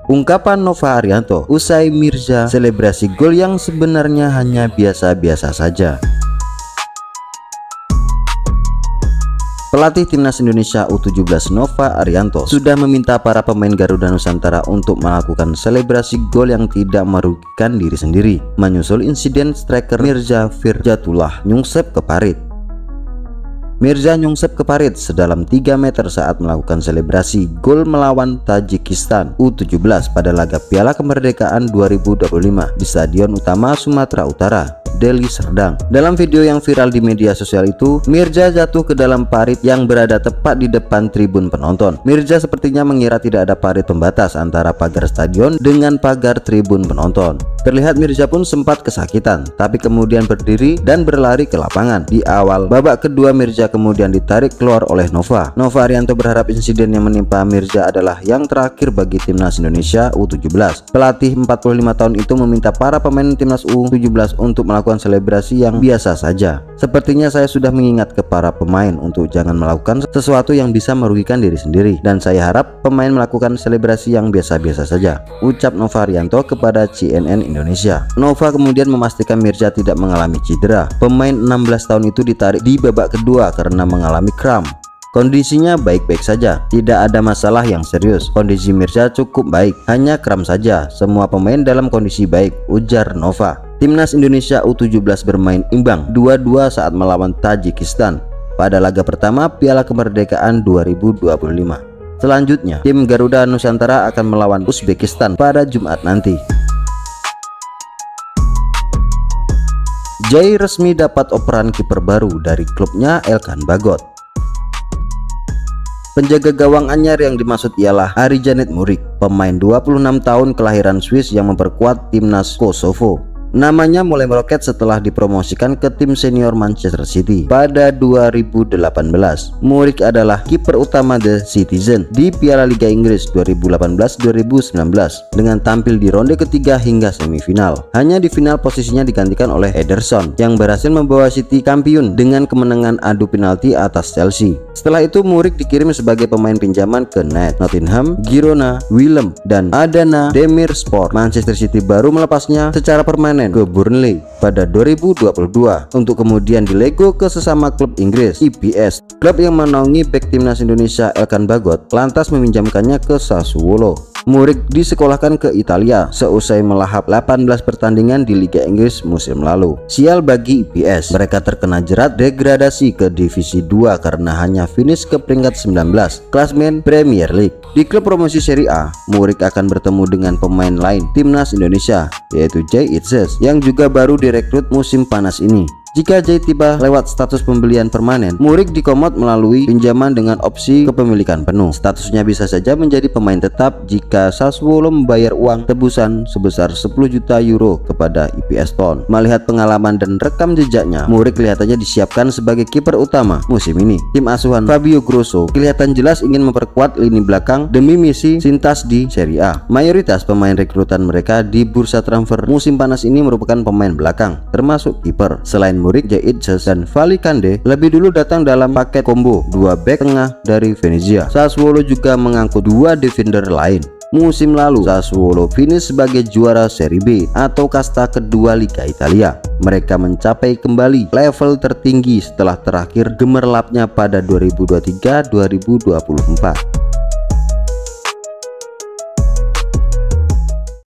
Ungkapan Nova Arianto usai Mirza selebrasi gol yang sebenarnya hanya biasa-biasa saja. Pelatih Timnas Indonesia U17 Nova Arianto sudah meminta para pemain Garuda Nusantara untuk melakukan selebrasi gol yang tidak merugikan diri sendiri, menyusul insiden striker Mirza Firjatullah nyungsep ke parit. Mirza nyungsep ke parit sedalam 3 meter saat melakukan selebrasi gol melawan Tajikistan U17 pada laga Piala Kemerdekaan 2025 di Stadion Utama Sumatera Utara, Deli Serdang. Dalam video yang viral di media sosial itu, Mirza jatuh ke dalam parit yang berada tepat di depan tribun penonton. Mirza sepertinya mengira tidak ada parit pembatas antara pagar stadion dengan pagar tribun penonton. Terlihat Mirza pun sempat kesakitan, tapi kemudian berdiri dan berlari ke lapangan. Di awal babak kedua, Mirza kemudian ditarik keluar oleh Nova. Nova Arianto berharap insiden yang menimpa Mirza adalah yang terakhir bagi Timnas Indonesia U17. Pelatih 45 tahun itu meminta para pemain Timnas U17 untuk melakukan selebrasi yang biasa saja. Sepertinya saya sudah mengingat ke para pemain untuk jangan melakukan sesuatu yang bisa merugikan diri sendiri, dan saya harap pemain melakukan selebrasi yang biasa-biasa saja, ucap Nova Arianto kepada CNN Indonesia. Nova kemudian memastikan Mirza tidak mengalami cedera. Pemain 16 tahun itu ditarik di babak kedua karena mengalami kram. Kondisinya baik-baik saja, tidak ada masalah yang serius. Kondisi Mirza cukup baik, hanya kram saja. Semua pemain dalam kondisi baik, ujar Nova. Timnas Indonesia U17 bermain imbang 2-2 saat melawan Tajikistan pada laga pertama Piala Kemerdekaan 2025. Selanjutnya, tim Garuda Nusantara akan melawan Uzbekistan pada Jumat nanti. Jai resmi dapat operan kiper baru dari klubnya Elkan Bagot. Penjaga gawang anyar yang dimaksud ialah Arijanet Murik, pemain 26 tahun kelahiran Swiss yang memperkuat timnas Kosovo. Namanya mulai meroket setelah dipromosikan ke tim senior Manchester City pada 2018. Murik adalah kiper utama The Citizen di Piala Liga Inggris 2018-2019 dengan tampil di ronde ketiga hingga semifinal. Hanya di final posisinya digantikan oleh Ederson yang berhasil membawa City kampiun dengan kemenangan adu penalti atas Chelsea. Setelah itu Murik dikirim sebagai pemain pinjaman ke Nottingham, Girona, Willem, dan Adana Demirspor. Manchester City baru melepasnya secara permanen ke Burnley pada 2022 untuk kemudian dilego ke sesama klub Inggris EPS. Klub yang menaungi bek timnas Indonesia Elkan Bagot lantas meminjamkannya ke Sassuolo. Murik disekolahkan ke Italia seusai melahap 18 pertandingan di Liga Inggris musim lalu. Sial bagi EPS, mereka terkena jerat degradasi ke Divisi 2 karena hanya finish ke peringkat 19 klasmen Premier League. Di klub promosi Serie A, Murik akan bertemu dengan pemain lain timnas Indonesia, yaitu Jay Itzes yang juga baru direkrut musim panas ini. Jika Jay tiba lewat status pembelian permanen, Murik dikomot melalui pinjaman dengan opsi kepemilikan penuh. Statusnya bisa saja menjadi pemain tetap jika Sassuolo membayar uang tebusan sebesar 10 juta euro kepada EPS Town. Melihat pengalaman dan rekam jejaknya, Murik kelihatannya disiapkan sebagai kiper utama musim ini. Tim asuhan Fabio Grosso kelihatan jelas ingin memperkuat lini belakang demi misi Sintas di Serie A. Mayoritas pemain rekrutan mereka di bursa transfer musim panas ini merupakan pemain belakang, termasuk kiper. Selain Murik, Jay Itzes dan Vali Kande lebih dulu datang dalam paket combo 2 bek tengah dari Venezia. Sassuolo juga mengangkut 2 defender lain. Musim lalu Sassuolo finish sebagai juara Serie B atau kasta kedua Liga Italia. Mereka mencapai kembali level tertinggi setelah terakhir gemerlapnya pada 2023-2024.